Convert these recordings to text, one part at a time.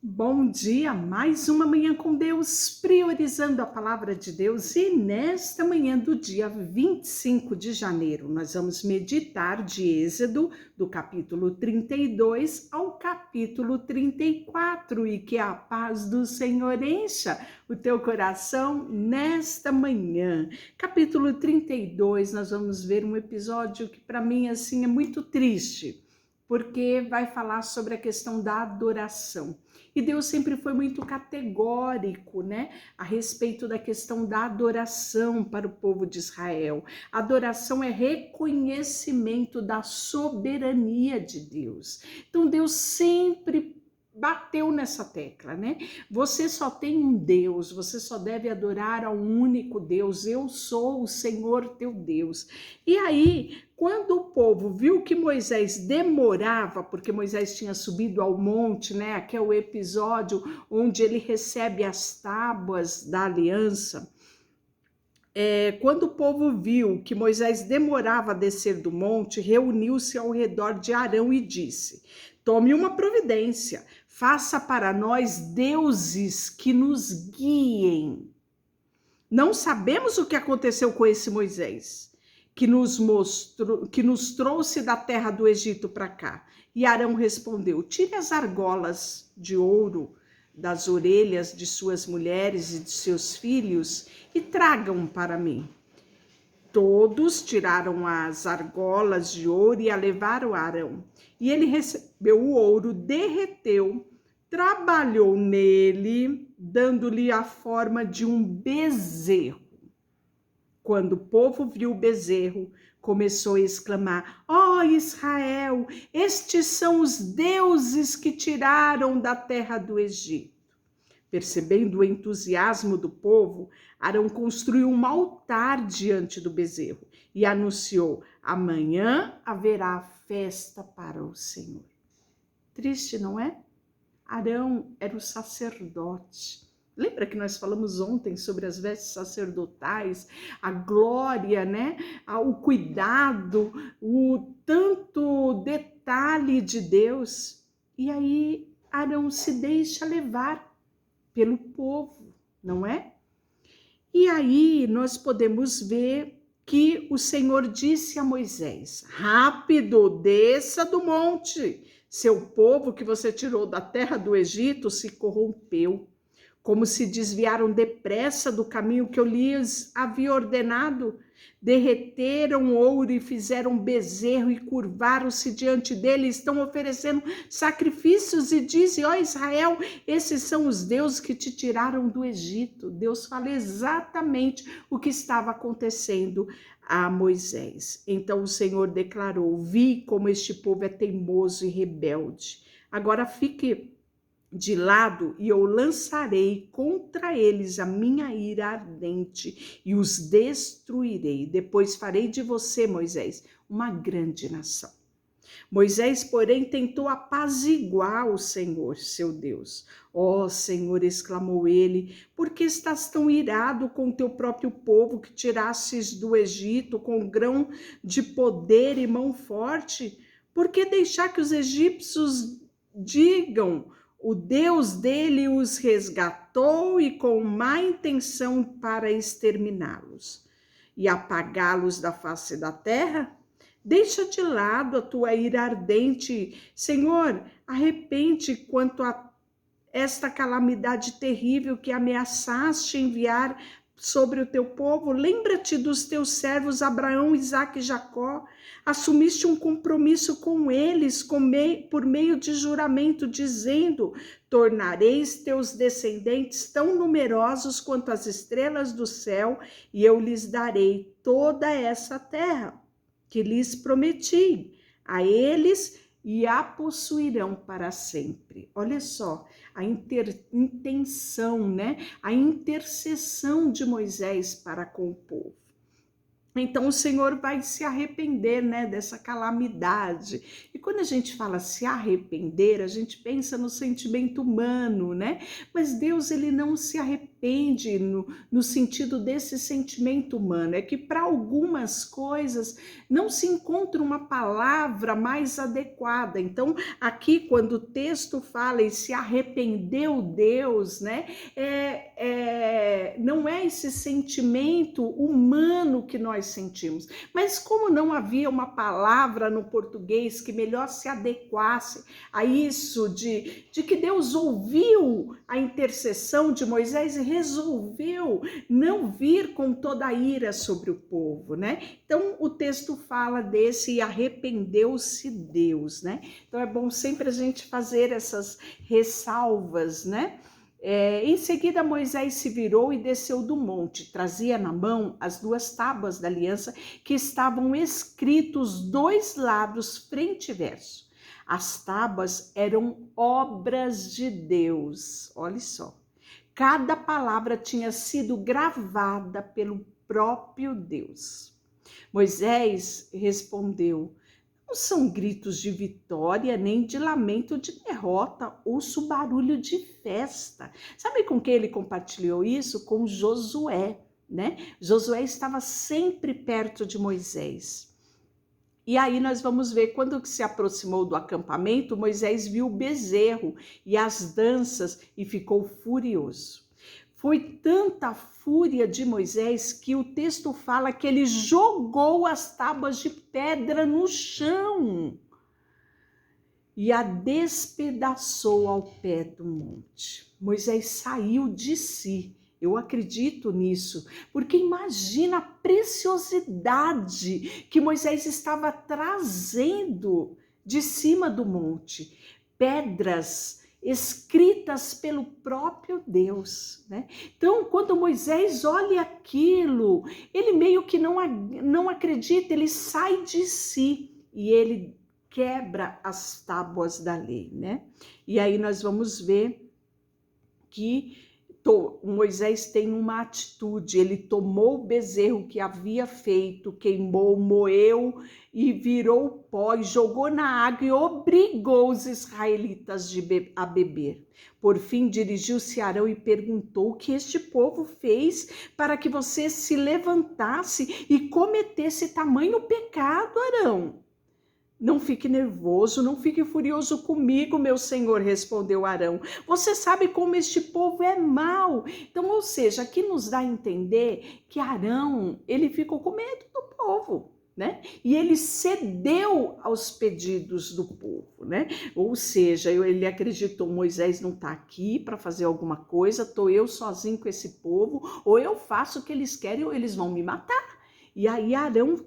Bom dia, mais uma manhã com Deus, priorizando a palavra de Deus. E nesta manhã do dia 25 de janeiro, nós vamos meditar de Êxodo, do capítulo 32 ao capítulo 34, e que a paz do Senhor encha o teu coração nesta manhã. Capítulo 32, nós vamos ver um episódio que para mim assim é muito triste, porque vai falar sobre a questão da adoração. E Deus sempre foi muito categórico, né, a respeito da questão da adoração para o povo de Israel. Adoração é reconhecimento da soberania de Deus. Então Deus sempre bateu nessa tecla, né? Você só tem um Deus, você só deve adorar ao único Deus. Eu sou o Senhor teu Deus. E aí, quando o povo viu que Moisés demorava, porque Moisés tinha subido ao monte, né? Aqui é o episódio onde ele recebe as tábuas da aliança. Quando o povo viu que Moisés demorava a descer do monte, reuniu-se ao redor de Arão e disse: Tome uma providência, faça para nós deuses que nos guiem. Não sabemos o que aconteceu com esse Moisés, que nos trouxe da terra do Egito para cá. E Arão respondeu: Tire as argolas de ouro das orelhas de suas mulheres e de seus filhos e tragam para mim. Todos tiraram as argolas de ouro e a levaram a Arão. E ele recebeu o ouro, derreteu, trabalhou nele, dando-lhe a forma de um bezerro. Quando o povo viu o bezerro, começou a exclamar: Ó Israel, estes são os deuses que tiraram da terra do Egito. Percebendo o entusiasmo do povo, Arão construiu um altar diante do bezerro e anunciou: amanhã haverá festa para o Senhor. Triste, não é? Arão era o sacerdote. Lembra que nós falamos ontem sobre as vestes sacerdotais, a glória, né? O cuidado, o tanto detalhe de Deus. E aí Arão se deixa levar pelo povo, não é? E aí nós podemos ver que o Senhor disse a Moisés: rápido, desça do monte. Seu povo que você tirou da terra do Egito se corrompeu, como se desviaram depressa do caminho que eu lhes havia ordenado. Derreteram ouro e fizeram bezerro e curvaram-se diante dele, estão oferecendo sacrifícios e dizem: ó Israel, esses são os deuses que te tiraram do Egito. Deus fala exatamente o que estava acontecendo a Moisés. Então o Senhor declarou: vi como este povo é teimoso e rebelde. Agora fique de lado e eu lançarei contra eles a minha ira ardente e os destruirei. Depois farei de você, Moisés, uma grande nação. Moisés, porém, tentou apaziguar o Senhor, seu Deus. Ó Senhor, exclamou ele, por que estás tão irado com o teu próprio povo que tirastes do Egito com grão de poder e mão forte? Por que deixar que os egípcios digam: o Deus dele os resgatou e com má intenção para exterminá-los e apagá-los da face da terra? Deixa de lado a tua ira ardente, Senhor, arrepende quanto a esta calamidade terrível que ameaçaste enviar sobre o teu povo. Lembra-te dos teus servos Abraão, Isaque e Jacó. Assumiste um compromisso com eles por meio de juramento, dizendo: tornareis teus descendentes tão numerosos quanto as estrelas do céu, e eu lhes darei toda essa terra que lhes prometi a eles, e a possuirão para sempre. Olha só a intenção, né? A intercessão de Moisés para com o povo. Então o Senhor vai se arrepender, né, dessa calamidade. E quando a gente fala se arrepender, a gente pensa no sentimento humano, né? Mas Deus, ele não se arrepende arrepende no sentido desse sentimento humano, é que para algumas coisas não se encontra uma palavra mais adequada. Então, aqui, quando o texto fala e se arrependeu Deus, né, não é esse sentimento humano que nós sentimos, mas como não havia uma palavra no português que melhor se adequasse a isso, de que Deus ouviu a intercessão de Moisés e resolveu não vir com toda a ira sobre o povo, né? Então o texto fala desse e arrependeu-se Deus, né? Então é bom sempre a gente fazer essas ressalvas, né? Em seguida, Moisés se virou e desceu do monte. Trazia na mão as 2 tábuas da aliança que estavam escritos 2 lados, frente e verso. As tábuas eram obras de Deus. Olha só. Cada palavra tinha sido gravada pelo próprio Deus. Moisés respondeu: não são gritos de vitória, nem de lamento de derrota, ouço barulho de festa. Sabe com quem ele compartilhou isso? Com Josué, né? Josué estava sempre perto de Moisés. E aí nós vamos ver, quando se aproximou do acampamento, Moisés viu o bezerro e as danças e ficou furioso. Foi tanta fúria de Moisés que o texto fala que ele jogou as tábuas de pedra no chão e a despedaçou ao pé do monte. Moisés saiu de si. Eu acredito nisso, porque imagina a preciosidade que Moisés estava trazendo de cima do monte. Pedras escritas pelo próprio Deus, né? Então, quando Moisés olha aquilo, ele meio que não acredita, ele sai de si e ele quebra as tábuas da lei, né? E aí nós vamos ver que Moisés tem uma atitude, ele tomou o bezerro que havia feito, queimou, moeu e virou pó e jogou na água e obrigou os israelitas a beber. Por fim, dirigiu-se a Arão e perguntou: o que este povo fez para que você se levantasse e cometesse tamanho pecado, Arão? Não fique nervoso, não fique furioso comigo, meu senhor, respondeu Arão. Você sabe como este povo é mau. Então, ou seja, aqui nos dá a entender que Arão, ele ficou com medo do povo, né? E ele cedeu aos pedidos do povo, né? Ou seja, ele acreditou: Moisés não está aqui para fazer alguma coisa, estou eu sozinho com esse povo, ou eu faço o que eles querem ou eles vão me matar. E aí Arão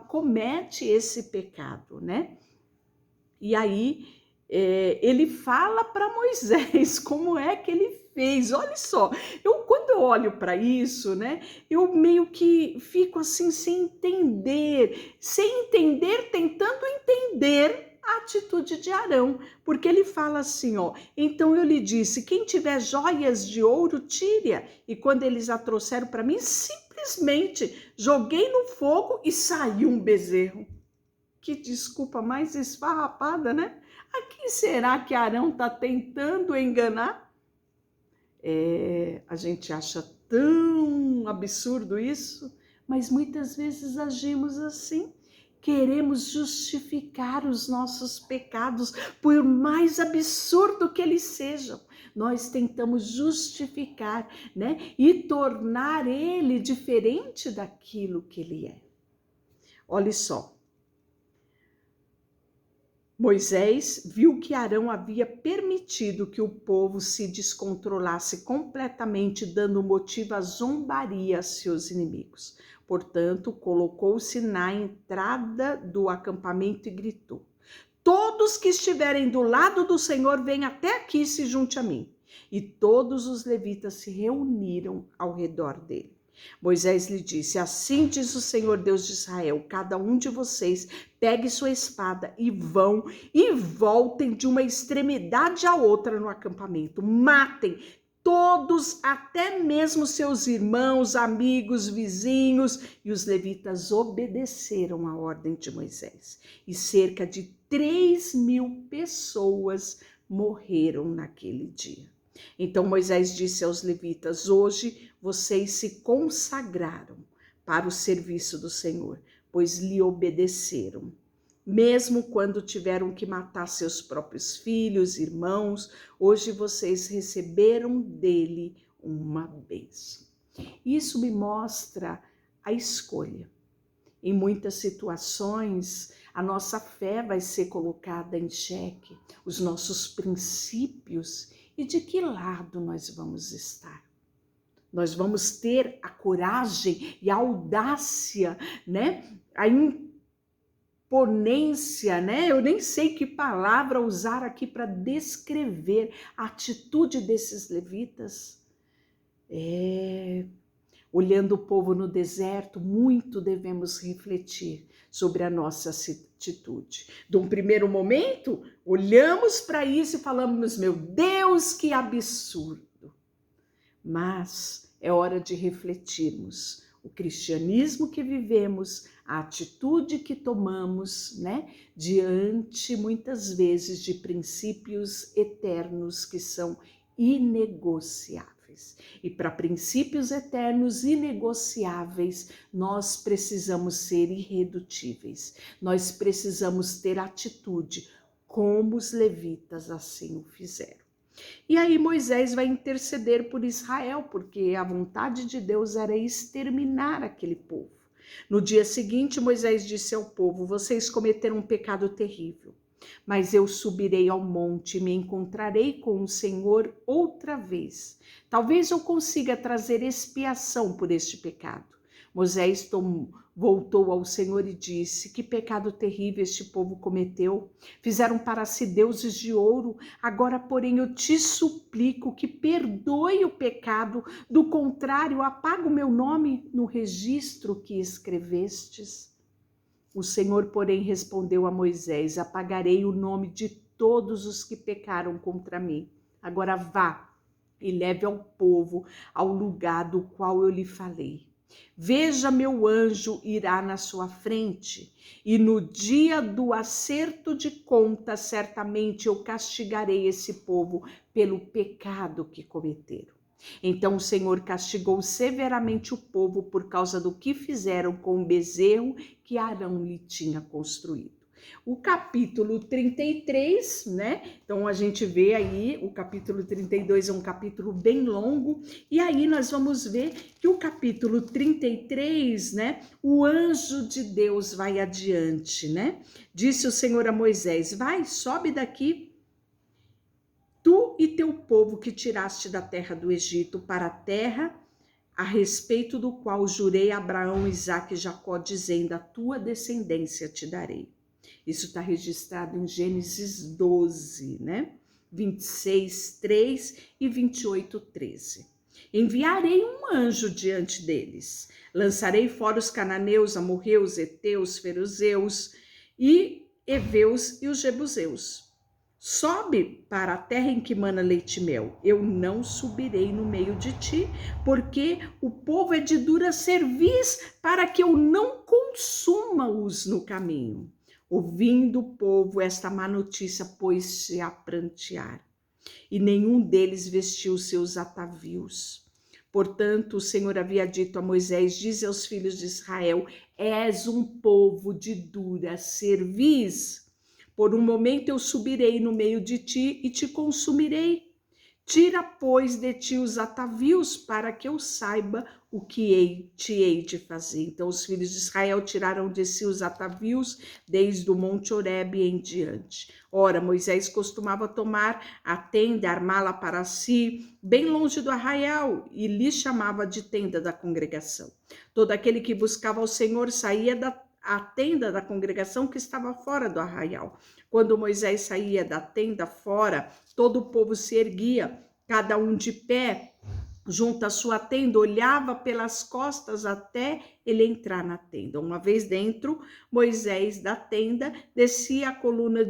comete esse pecado, né? E aí ele fala para Moisés como é que ele fez. Olha só, quando eu olho para isso, né? Eu meio que fico assim sem entender, tentando entender a atitude de Arão, porque ele fala assim, ó: então eu lhe disse, quem tiver joias de ouro, tire-a. E quando eles a trouxeram para mim, simplesmente joguei no fogo e saiu um bezerro. Que desculpa mais esfarrapada, né? A quem será que Arão está tentando enganar? A gente acha tão absurdo isso, mas muitas vezes agimos assim. Queremos justificar os nossos pecados, por mais absurdo que eles sejam. Nós tentamos justificar, né? E tornar ele diferente daquilo que ele é. Olha só. Moisés viu que Arão havia permitido que o povo se descontrolasse completamente, dando motivo à zombaria a seus inimigos. Portanto, colocou-se na entrada do acampamento e gritou: todos que estiverem do lado do Senhor, venham até aqui e se junte a mim. E todos os levitas se reuniram ao redor dele. Moisés lhe disse: assim diz o Senhor Deus de Israel, cada um de vocês pegue sua espada e vão e voltem de uma extremidade à outra no acampamento. Matem todos, até mesmo seus irmãos, amigos, vizinhos. E os levitas obedeceram à ordem de Moisés. E cerca de 3.000 pessoas morreram naquele dia. Então Moisés disse aos levitas: hoje vocês se consagraram para o serviço do Senhor, pois lhe obedeceram. Mesmo quando tiveram que matar seus próprios filhos, irmãos, hoje vocês receberam dele uma bênção. Isso me mostra a escolha. Em muitas situações, a nossa fé vai ser colocada em xeque, os nossos princípios, e de que lado nós vamos estar. Nós vamos ter a coragem e a audácia, né? A imponência, né? Eu nem sei que palavra usar aqui para descrever a atitude desses levitas. Olhando o povo no deserto, muito devemos refletir sobre a nossa atitude. De um primeiro momento, olhamos para isso e falamos: meu Deus, que absurdo! Mas é hora de refletirmos o cristianismo que vivemos, a atitude que tomamos, né, diante muitas vezes de princípios eternos que são inegociáveis. E para princípios eternos inegociáveis, nós precisamos ser irredutíveis. Nós precisamos ter atitude, como os levitas assim o fizeram. E aí Moisés vai interceder por Israel, porque a vontade de Deus era exterminar aquele povo. No dia seguinte, Moisés disse ao povo: vocês cometeram um pecado terrível, mas eu subirei ao monte e me encontrarei com o Senhor outra vez. Talvez eu consiga trazer expiação por este pecado. Moisés voltou ao Senhor e disse: que pecado terrível este povo cometeu. Fizeram para si deuses de ouro. Agora, porém, eu te suplico que perdoe o pecado. Do contrário, apaga o meu nome no registro que escrevestes. O Senhor, porém, respondeu a Moisés: apagarei o nome de todos os que pecaram contra mim. Agora vá e leve ao povo ao lugar do qual eu lhe falei. Veja, meu anjo irá na sua frente, e no dia do acerto de contas, certamente eu castigarei esse povo pelo pecado que cometeram. Então o Senhor castigou severamente o povo por causa do que fizeram com o bezerro que Arão lhe tinha construído. O capítulo 33, né? Então a gente vê aí, o capítulo 32 é um capítulo bem longo, e aí nós vamos ver que o capítulo 33, né? O anjo de Deus vai adiante, né? Disse o Senhor a Moisés: vai, sobe daqui, tu e teu povo que tiraste da terra do Egito para a terra a respeito do qual jurei a Abraão, Isaque e Jacó, dizendo: a tua descendência te darei. Isso está registrado em Gênesis 12, né? 26, 3 e 28, 13. Enviarei um anjo diante deles. Lançarei fora os cananeus, amorreus, heteus, feruzeus e heveus e os jebuseus. Sobe para a terra em que mana leite e mel. Eu não subirei no meio de ti, porque o povo é de dura cerviz, para que eu não consuma-os no caminho. Ouvindo o povo esta má notícia, pôs-se a prantear, e nenhum deles vestiu seus atavios. Portanto, o Senhor havia dito a Moisés: dize aos filhos de Israel: és um povo de dura cerviz. Por um momento eu subirei no meio de ti e te consumirei. Tira, pois, de ti os atavios, para que eu saiba o que te hei de fazer. Então os filhos de Israel tiraram de si os atavios, desde o monte Horebe em diante. Ora, Moisés costumava tomar a tenda, armá-la para si, bem longe do arraial, e lhe chamava de tenda da congregação. Todo aquele que buscava ao Senhor saía a tenda da congregação que estava fora do arraial. Quando Moisés saía da tenda fora, todo o povo se erguia, cada um de pé, junto à sua tenda, olhava pelas costas até ele entrar na tenda. Uma vez dentro, Moisés da tenda descia a coluna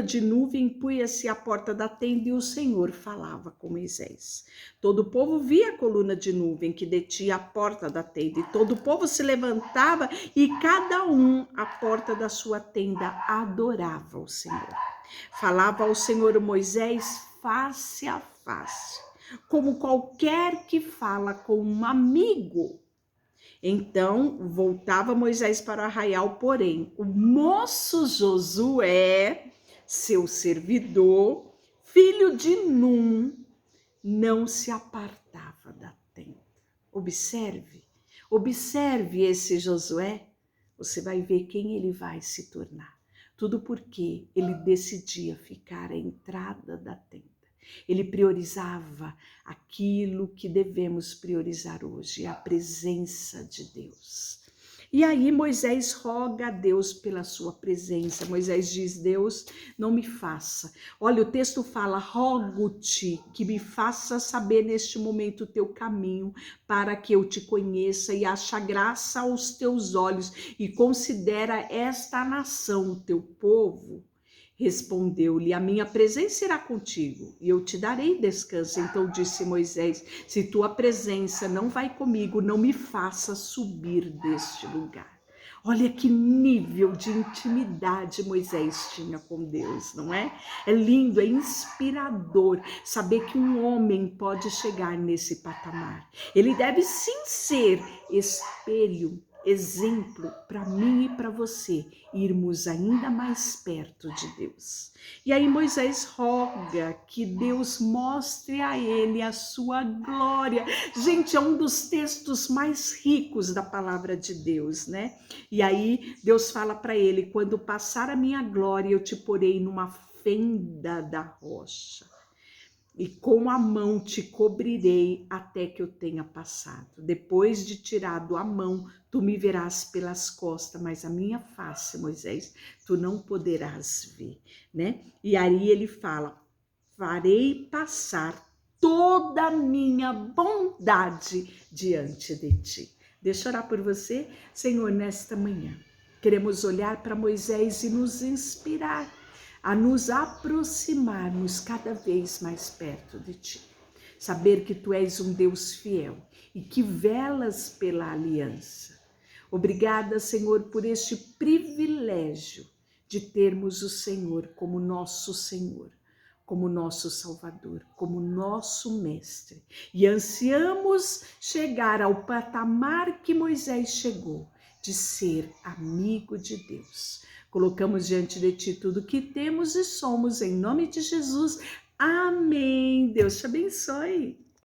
de nuvem, punha-se à porta da tenda, e o Senhor falava com Moisés. Todo o povo via a coluna de nuvem que detinha a porta da tenda, e todo o povo se levantava, e cada um à porta da sua tenda adorava o Senhor. Falava ao Senhor Moisés face a face, como qualquer que fala com um amigo. Então voltava Moisés para o arraial, porém o moço Josué, seu servidor, filho de Num, não se apartava da tenda. Observe esse Josué, você vai ver quem ele vai se tornar. Tudo porque ele decidia ficar à entrada da tenda. Ele priorizava aquilo que devemos priorizar hoje, a presença de Deus. E aí Moisés roga a Deus pela sua presença. Moisés diz: Deus, não me faça. Olha, o texto fala: rogo-te que me faça saber neste momento o teu caminho, para que eu te conheça e ache graça aos teus olhos, e considera esta nação, o teu povo. Respondeu-lhe: a minha presença irá contigo e eu te darei descanso. Então disse Moisés: se tua presença não vai comigo, não me faça subir deste lugar. Olha que nível de intimidade Moisés tinha com Deus, não é? É lindo, é inspirador saber que um homem pode chegar nesse patamar. Ele deve sim ser espelho, exemplo para mim e para você, irmos ainda mais perto de Deus. E aí Moisés roga que Deus mostre a ele a sua glória. Gente, é um dos textos mais ricos da palavra de Deus, né? E aí Deus fala para ele: quando passar a minha glória, eu te porei numa fenda da rocha, e com a mão te cobrirei até que eu tenha passado. Depois de tirado a mão, tu me verás pelas costas, mas a minha face, Moisés, tu não poderás ver, né? E aí ele fala: farei passar toda a minha bondade diante de ti. Deixa eu orar por você, Senhor, nesta manhã. Queremos olhar para Moisés e nos inspirar a nos aproximarmos cada vez mais perto de ti. Saber que tu és um Deus fiel e que velas pela aliança. Obrigada, Senhor, por este privilégio de termos o Senhor como nosso Senhor, como nosso Salvador, como nosso Mestre. E ansiamos chegar ao patamar que Moisés chegou, de ser amigo de Deus. Colocamos diante de ti tudo que temos e somos, em nome de Jesus. Amém. Deus te abençoe.